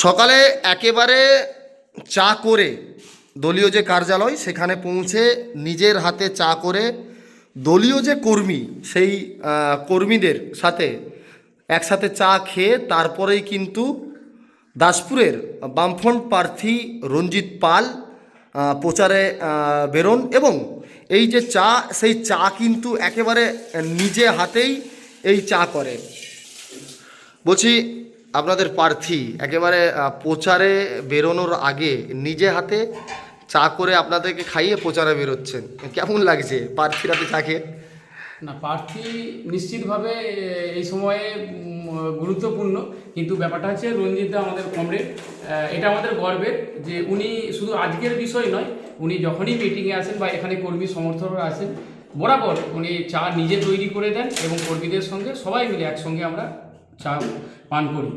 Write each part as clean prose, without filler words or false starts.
সকালে একেবারে চা করে দলীয় যে কার্যালয় সেখানে পৌঁছে নিজের হাতে চা করে দলীয় যে কর্মী সেই কর্মীদের সাথে একসাথে চা খেয়ে তারপরেই কিন্তু দাসপুরের বামফ্রন্ট প্রার্থী রঞ্জিত পাল প্রচারে বেরোন এবং এই যে চা সেই চা কিন্তু একেবারে নিজে হাতেই এই চা করে। বলছি আপনাদের প্রার্থী একেবারে প্রচারে বেরোনোর আগে নিজে হাতে চা করে আপনাদেরকে খাইয়ে প্রচারে বেরোচ্ছেন, কেমন লাগছে প্রার্থীর হাতে চা খেয়ে? না, প্রার্থী নিশ্চিতভাবে এই সময়ে গুরুত্বপূর্ণ, কিন্তু ব্যাপারটা হচ্ছে রঞ্জিতদা আমাদের কমরেড, এটা আমাদের গর্বের যে উনি শুধু আজকের বিষয় নয়, উনি যখনই মিটিংয়ে আসেন বা এখানে কর্মী সমর্থকরা আসেন বরাবর উনি চা নিজে তৈরি করে দেন এবং কর্মীদের সঙ্গে সবাই মিলে একসঙ্গে আমরা চা পান করি।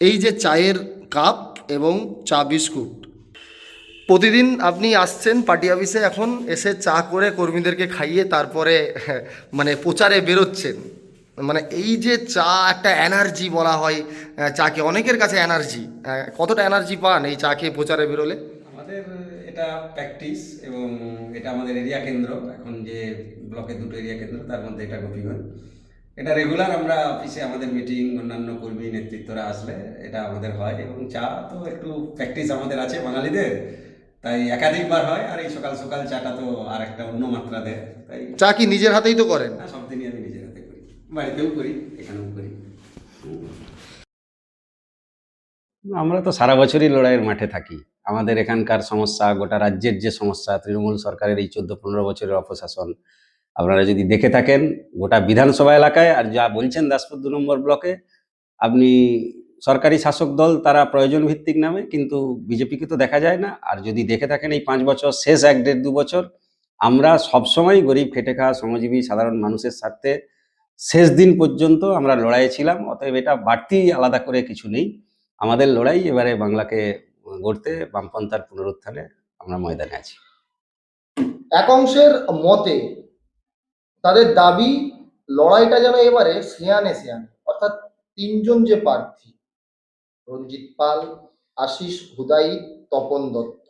এই যে চায়ের কাপ এবং চা বিস্কুট প্রতিদিন আপনি আসছেন পার্টি অফিসে, এখন এসে চা করে কর্মীদেরকে খাইয়ে তারপরে মানে প্রচারে বেরোচ্ছেন, মানে এই যে চা একটা এনার্জি বলা হয় চাকে, অনেকের কাছে এনার্জি, কতটা এনার্জি পান এই চা খেয়ে প্রচারে বেরোলে? আমাদের এটা প্র্যাকটিস এবং এটা আমাদের এরিয়া কেন্দ্র, এখন যে ব্লকের দুটো এরিয়া কেন্দ্র তার মধ্যে এটা গোপীগঞ্জ। এটা রেগুলার আমরা অফিসে আমাদের মিটিং অন্যান্য কর্মী নেতৃত্বরা আসলে এটা আমাদের হয় এবং চা তো একটু প্র্যাকটিস আমাদের আছে বাঙালিদের, তাই একাধিকবার হয়। আর এই সকাল সকাল চাটা তো আর একটা অন্য মাত্রা দেয়, তাই চা কি নিজের হাতেই তো করেন? সব দিনই আমি নিজের হাতে করি, বাড়িতেও করি, এখানেও করি। আমরা তো সারা বছরই লড়াইয়ের মাঠে থাকি। আমাদের এখানকার সমস্যা, গোটা রাজ্যের যে সমস্যা, তৃণমূল সরকারের এই 14-15 বছরের অপশাসন আপনারা যদি দেখে থাকেন গোটা বিধানসভা এলাকায়, আর যা বলছেন দাসপুর 2 নম্বর ব্লকে, আপনি সরকারি শাসক দল তারা প্রয়োজন ভিত্তিক নামে, কিন্তু বিজেপিকে তো দেখা যায় না। আর যদি দেখে থাকেন এই 5 বছর, শেষ 1-1.5-2 বছর আমরা সবসময় গরিব খেটে খাওয়া শ্রমজীবী সাধারণ মানুষের স্বার্থে শেষ দিন পর্যন্ত আমরা লড়াইয়ে ছিলাম। অতএব এটা বাড়তি আলাদা করে কিছু নেই, আমাদের লড়াই এবারে বাংলাকে গড়তে, বামপন্থার পুনরুত্থানে আমরা ময়দানে আছি। এক অংশের মতে তাদের দাবি লড়াইটা যেন এবারে সেয়ানে সেয়ানে, অর্থাৎ তিনজন যে প্রার্থী রঞ্জিত পাল, আশিস হুদাই, তপন দত্ত,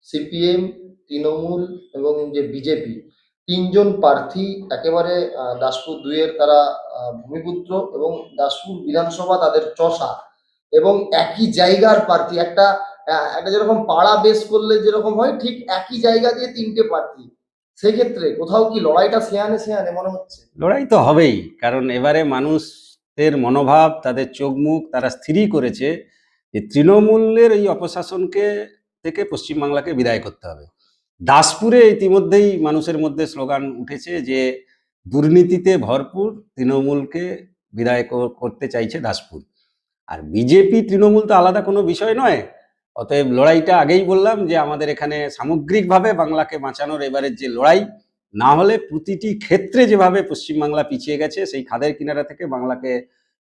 সিপিএম, তৃণমূল এবং যে বিজেপি, তিনজন প্রার্থী একেবারে দাসপুর 2-এর তারা ভূমিপুত্র এবং দাসপুর বিধানসভা তাদের চষা এবং একই জায়গার প্রার্থী, একটা একটা যেরকম পাড়া বেস করলে যেরকম হয় ঠিক একই জায়গা দিয়ে তিনটে প্রার্থী, সেক্ষেত্রে কোথাও কি লড়াইটা সেয়ানে সেয়ানে মনে হচ্ছে? লড়াই তো হবেই, কারণ এবারে মানুষের মনোভাব, তাদের চোখ মুখ তারা স্থিরই করেছে যে তৃণমূলের এই অপশাসনকে থেকে পশ্চিমবাংলাকে বিদায় করতে হবে। দাসপুরে ইতিমধ্যেই মানুষের মধ্যে স্লোগান উঠেছে যে দুর্নীতিতে ভরপুর তৃণমূলকে বিদায় করতে চাইছে দাসপুর। আর বিজেপি তৃণমূল তো আলাদা কোনো বিষয় নয়। অতএব লড়াইটা আগেই বললাম যে আমাদের এখানে সামগ্রিকভাবে বাংলাকে বাঁচানোর এবারের যে লড়াই, না হলে প্রতিটি ক্ষেত্রে যেভাবে পশ্চিমবাংলা পিছিয়ে গেছে, সেই খাদের কিনারা থেকে বাংলাকে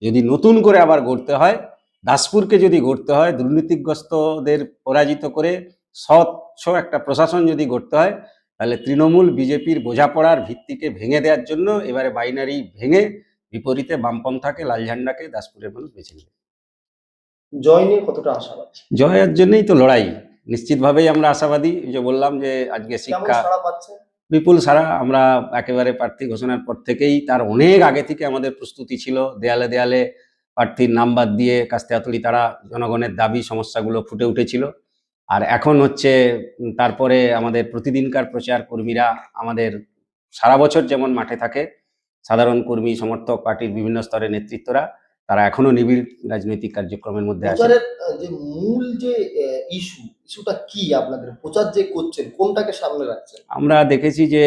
যদি নতুন করে আবার গড়তে হয়, দাসপুরকে যদি গড়তে হয়, দুর্নীতিগ্রস্তদের পরাজিত করে স্বচ্ছ একটা প্রশাসন যদি গড়তে হয়, তাহলে তৃণমূল বিজেপির বোঝাপড়ার ভিত্তিকে ভেঙে দেওয়ার জন্য এবারে বাইনারি ভেঙে বিপরীতে বামপন্থাকে, লাল ঝান্ডাকে দাসপুরের মানুষ বেছে নেবে। জয় নিয়ে কতটা আশাবাদী? জয়ের জন্যই তো লড়াই, নিশ্চিতভাবেই আমরা আশাবাদী। যে বললাম যে আজকে কেমন শিক্ষা সাড়া পাচ্ছে? বিপুল সারা। আমরা একেবারে প্রার্থী ঘোষণার পর থেকেই, তার অনেক আগে থেকে আমাদের প্রস্তুতি ছিল, দেয়ালে দেয়ালে প্রার্থীর নাম্বার দিয়ে কাস্তে হাতুড়ি তারা জনগণের দাবি সমস্যাগুলো ফুটে উঠেছিল। আর এখন হচ্ছে তারপরে আমাদের প্রতিদিনকার প্রচার কর্মীরা আমাদের সারা বছর যেমন মাঠে থাকে, সাধারণ কর্মী সমর্থক পার্টির বিভিন্ন স্তরের নেতৃত্বরা তারা এখনো নিবিড় রাজনৈতিক কার্যক্রমের মধ্যে আছে। প্রচারের যে মূল যে ইস্যুটা কি, আপনাদের প্রচার যে করছেন কোনটাকে সামনে রাখছেন? আমরা দেখেছি যে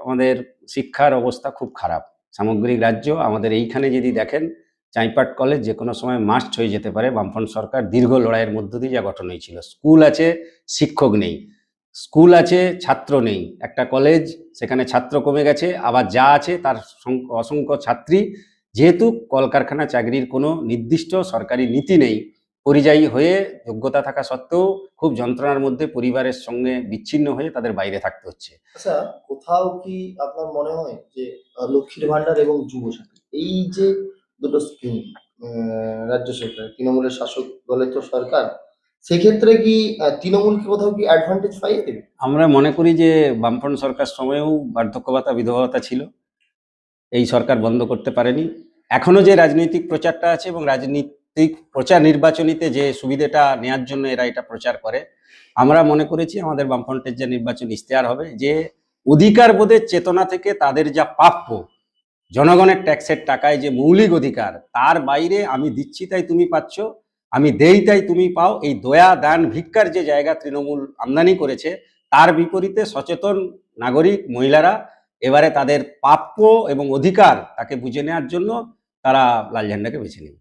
আমাদের শিক্ষার অবস্থা খুব খারাপ সামগ্রিক রাজ্য। আমাদের এইখানে যদি দেখেন, চাইপাট কলেজ যে কোনো সময় মাস্ট হয়ে যেতে পারে। বামফ্রন্ট সরকার দীর্ঘ লড়াইয়ের মধ্য দিয়ে যা গঠন হয়েছিল, স্কুল আছে শিক্ষক নেই, স্কুল আছে ছাত্র নেই। একটা কলেজ, সেখানে ছাত্র কমে গেছে, আবার যা আছে তার অসংখ্য ছাত্রী। যেহেতু কলকারখানা চাকরির কোনো নির্দিষ্ট সরকারি নীতি নেই, পরিযায়ী হয়ে যোগ্যতা থাকা সত্ত্বেও খুব যন্ত্রণার মধ্যে পরিবারের সঙ্গে বিচ্ছিন্ন হয়ে তাদের বাইরে থাকতে হচ্ছে। আচ্ছা, কোথাও কি আপনার মনে হয় যে লক্ষ্মীর ভান্ডার এবং যুবসাথী এই যে দুটো স্কিম, রাজ্য সরকার, তৃণমূলের শাসক দলের তো সরকার, সেক্ষেত্রে কি তৃণমূল কি কোথাও কি অ্যাডভান্টেজ পাইয়ে দেবে? আমরা মনে করি যে বামফ্রন্ট সরকার সময়েও বার্ধক্য ভাতা বিধবা ভাতা ছিল, এই সরকার বন্ধ করতে পারেনি। এখনো যে রাজনৈতিক প্রচারটা আছে এবং রাজনৈতিক প্রচার নির্বাচনীতে যে সুবিধাটা নেওয়ার জন্য এরা এটা প্রচার করে, আমরা মনে করেছি আমাদের বামফ্রন্টের যে নির্বাচন ইশতেহার হবে যে অধিকার বোধের চেতনা থেকে তাদের যা প্রাপ্য জনগণের ট্যাক্সের টাকায় যে মৌলিক অধিকার, তার বাইরে আমি দিচ্ছি তাই তুমি পাচ্ছ, আমি দেই তাই তুমি পাও, এই দয়া দান ভিক্ষার যে জায়গা তৃণমূল আমদানি করেছে, তার বিপরীতে সচেতন নাগরিক মহিলারা এবারে তাদের প্রাপ্য এবং অধিকার তাকে বুঝে নেওয়ার জন্য তারা লাল ঝান্ডাকে বেছে নেবে।